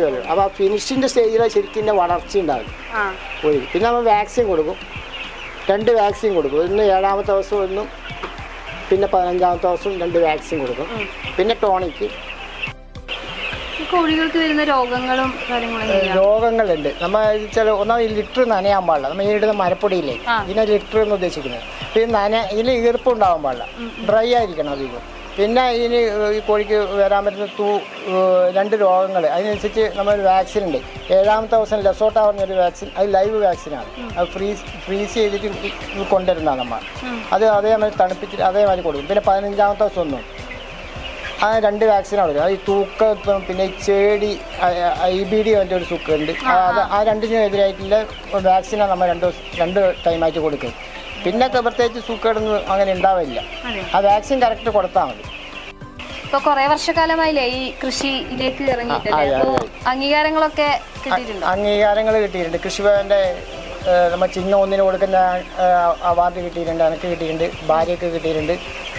വരെ. അപ്പോൾ ആ ഫിനിഷിൻ്റെ സ്റ്റേജിലാണ് ശരിക്കും വളർച്ച ഉണ്ടാകും കോഴി. പിന്നെ നമ്മൾ വാക്സിൻ കൊടുക്കും, 2 വാക്സിൻ കൊടുക്കും. ഒന്ന് 7ാമത്തെ ദിവസം ഒന്നും, പിന്നെ 15ാമത്തെ ദിവസം 2 വാക്സിൻ കൊടുക്കും. പിന്നെ ടോണിക്ക്. കോഴികൾക്ക് വരുന്ന രോഗങ്ങളുണ്ട്. നമ്മൾ ചില ഒന്നാമത് ലിറ്റർ നനയാൻ പാടില്ല. നമ്മൾ ഈ ഇടുന്ന മരപ്പൊടിയില്ലേ, ഇതിനെ ലിറ്റർ എന്ന് ഉദ്ദേശിക്കുന്നത്. പിന്നെ ഇതിൽ ഈർപ്പുണ്ടാവാൻ പാടില്ല, ഡ്രൈ ആയിരിക്കണം അധികം. പിന്നെ ഈ കോഴിക്ക് വരാൻ പറ്റുന്ന 2 രോഗങ്ങൾ, അതിനനുസരിച്ച് നമ്മളൊരു വാക്സിൻ ഉണ്ട്. 7ാമത്തെ ദിവസം ലെസോട്ട പറഞ്ഞൊരു വാക്സിൻ, അത് ലൈവ് വാക്സിനാണ്. അത് ഫ്രീസ് ചെയ്തിട്ട് കൊണ്ടുവരുന്നതാണ് നമ്മൾ. അത് അതേമാതിരി തണുപ്പിച്ചിട്ട് അതേമാതിരി കൊടുക്കും. പിന്നെ 15ാമത്തെ ദിവസം ഒന്നും ആ 2 വാക്സിനാണ് വരും. അത് ഈ തൂക്കം, പിന്നെ ചേടി, IBD അതിൻ്റെ ഒരു സുഖമുണ്ട്. ആ 2നും എതിരായിട്ടുള്ള വാക്സിനാണ് നമ്മൾ 2 ടൈമായിട്ട് കൊടുക്കുക. പിന്നെ പ്രത്യേകിച്ച് സൂക്കേടൊന്നും അങ്ങനെ ഉണ്ടാവില്ല. ആ വാക്സിൻ കറക്റ്റ് കൊടുത്താൽ മതി. ഇപ്പൊ കുറെ വർഷക്കാലമായില്ലേ ഈ കൃഷിയിലേക്ക് ഇറങ്ങിയിട്ട്, അംഗീകാരങ്ങളൊക്കെ കിട്ടിയിട്ടുണ്ട്? അംഗീകാരങ്ങൾ കിട്ടിയിട്ടുണ്ട്. കൃഷിഭവന്റെ നമ്മൾ ചിഹ്നം 1 കൊടുക്കുന്ന അവാർഡ് കിട്ടിയിട്ടുണ്ട്. എനിക്ക് കിട്ടിയിട്ടുണ്ട്, ഭാര്യയ്ക്ക് കിട്ടിയിട്ടുണ്ട്.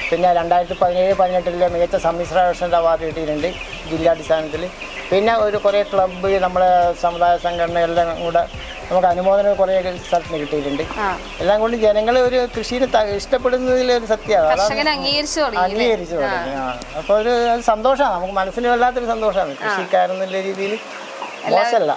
പിന്നെ 2017-18 മികച്ച സമ്മിശ്ര കർഷകന്റെ അവാർഡ് കിട്ടിയിട്ടുണ്ട് ജില്ലാടിസ്ഥാനത്തിൽ. പിന്നെ കുറേ ക്ലബ്ബ്, നമ്മളെ സമുദായ സംഘടനകളുടെ കൂടെ നമുക്ക് അനുമോദനം കുറേ സ്ഥലത്തിന് കിട്ടിയിട്ടുണ്ട്. എല്ലാം കൊണ്ട് ജനങ്ങൾ ഒരു കൃഷിയെ ഇഷ്ടപ്പെടുന്നതിൽ ഒരു സത്യമാണ്, അംഗീകരിച്ചു തുടങ്ങി. അപ്പോൾ ഒരു സന്തോഷമാണ്, നമുക്ക് മനസ്സിന് വല്ലാത്തൊരു സന്തോഷമാണ്. കൃഷിക്കാരെന്നുള്ള രീതിയിൽ മോശമല്ല.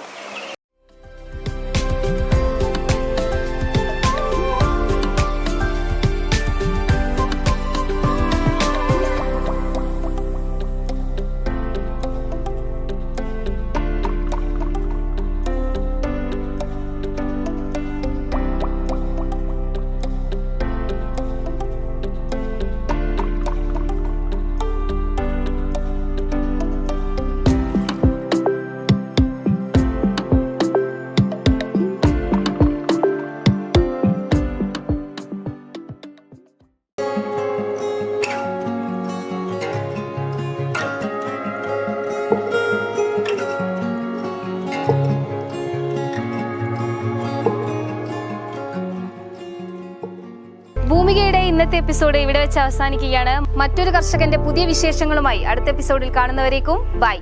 ഭൂമികയുടെ ഇന്നത്തെ എപ്പിസോഡ് ഇവിടെ വെച്ച് അവസാനിക്കുകയാണ്. മറ്റൊരു കർഷകന്റെ പുതിയ വിശേഷങ്ങളുമായി അടുത്ത എപ്പിസോഡിൽ കാണുന്നവരേക്കും ബൈ.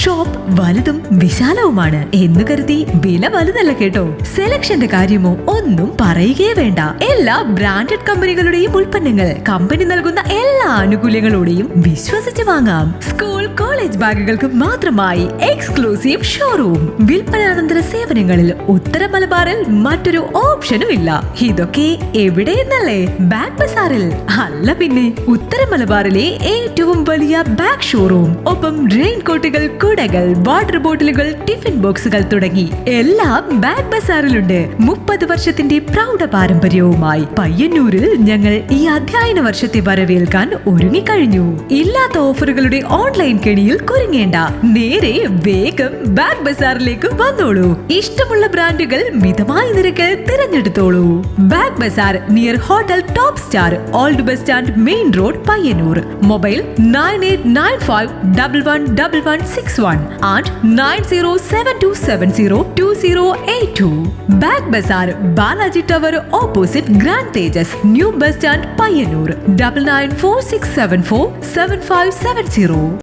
ഷോപ്പ് വലുതും വിശാലവുമാണ് എന്ന് കരുതി വില വലുതല്ല കേട്ടോ. സെലക്ഷന്റെ കാര്യമോ ഒന്നും പറയുകയേ വേണ്ട. എല്ലാ ബ്രാൻഡഡ് കമ്പനികളുടെയും ഉൽപ്പന്നങ്ങൾ കമ്പനി നൽകുന്ന എല്ലാ ആനുകൂല്യങ്ങളോടെയും വിശ്വസിച്ച് വാങ്ങാം. സ്കൂൾ കോളേജ് ബാഗുകൾക്ക് മാത്രമായി എക്സ്ക്ലൂസീവ് ഷോറൂം. വിൽപ്പനാനന്തര സേവനങ്ങളിൽ ഉത്തര മലബാറിൽ മറ്റൊരു ഓപ്ഷനും ഇല്ല. ഇതൊക്കെ എവിടെയെന്നല്ലേ? ബാഗ് ബസാറിൽ. അല്ല പിന്നെ, ഉത്തര മലബാറിലെ ഏറ്റവും വലിയ ബാഗ് ഷോറൂം. ഒപ്പം റെയിൻ കോട്ടുകൾ, കുടകൾ, വാട്ടർ ബോട്ടിലുകൾ, ടിഫിൻ ബോക്സുകൾ തുടങ്ങി എല്ലാം ബാഗ് ബസാറിലുണ്ട്. 30 വർഷത്തിന്റെ പ്രൗഢ പാരമ്പര്യവുമായി പയ്യന്നൂരിൽ ഞങ്ങൾ ഈ അധ്യയന വർഷത്തെ വരവേൽക്കാൻ ഒരുങ്ങിക്കഴിഞ്ഞു. ഇല്ലാത്ത ഓഫറുകളുടെ ഓൺലൈൻ കെണിയിൽ കുരുങ്ങേണ്ട. നേരെ വേഗം ബാഗ് ബസാറിലേക്ക് വന്നോളൂ. ഇഷ്ടമുള്ള ബ്രാൻഡുകൾ മിതമായ നിരക്കിൽ തിരഞ്ഞെടുത്തോളൂ. Bag bazaar near hotel top star, old bus stand, main road, Payyanur. Mobile 9895111161 and 9072702082. Bag Bazaar, Balaji Tower opposite Grand Tejas, New Bus Stand, Payyanur. 9946747570.